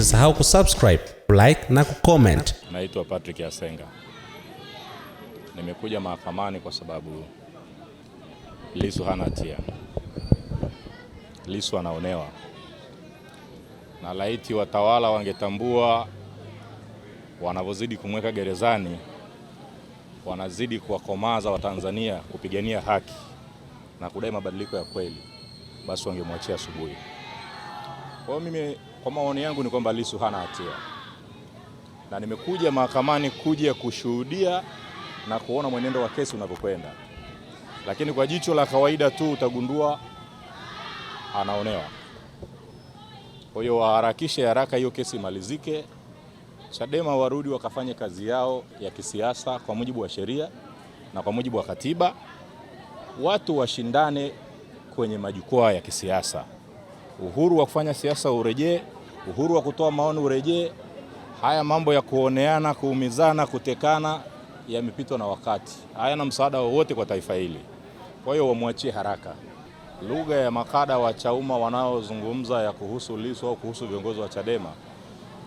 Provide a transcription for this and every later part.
Usisahau kusubscribe, like na kucomment. Naitwa Patrick Yasenga. Nimekuja mahakamani kwa sababu Lissu hana hatia. Lissu anaonewa. Na laiti watawala wangetambua wanavyozidi kumweka gerezani, wanazidi kuwakomaza Watanzania kupigania haki na kudai mabadiliko ya kweli, basi wangemwachia asubuhi. Kwa mimi, kwa maoni yangu ni kwamba Lissu hana hatia. Na nimekuja mahakamani kuja kushuhudia na kuona mwenendo wa kesi unavyokwenda. Lakini kwa jicho la kawaida tu utagundua anaonewa. Kwa hiyo waharakishe haraka hiyo kesi imalizike. Chadema warudi wakafanye kazi yao ya kisiasa kwa mujibu wa sheria na kwa mujibu wa katiba. Watu washindane kwenye majukwaa ya kisiasa. Uhuru wa kufanya siasa urejee, uhuru wa kutoa maoni urejee. Haya mambo ya kuoneana, kuumizana, kutekana yamepitwa na wakati. Hayana msaada wowote kwa taifa hili. Kwa hiyo wamwachie haraka. Lugha ya makada wa Chauma wanaozungumza ya kuhusu Lissu au kuhusu viongozi wa Chadema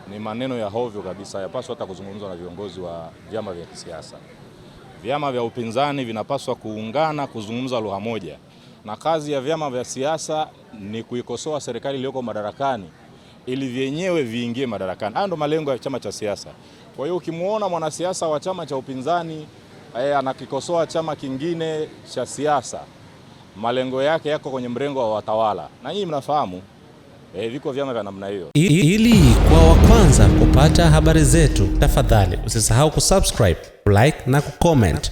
ni maneno ya hovyo kabisa. Hayapaswi hata kuzungumzwa na viongozi wa vyama vya kisiasa. Vyama vya upinzani vinapaswa kuungana kuzungumza lugha moja. Na kazi ya vyama vya siasa ni kuikosoa serikali iliyoko madarakani ili vyenyewe viingie madarakani. Hayo ndo malengo ya chama cha siasa. Kwa hiyo ukimuona mwanasiasa wa chama cha upinzani anakikosoa chama kingine cha siasa, malengo yake yako kwenye mrengo wa watawala. Na nyinyi mnafahamu viko vyama vya namna hiyo. Ili kwa wa kwanza kupata habari zetu, tafadhali usisahau kusubscribe, like na kucomment.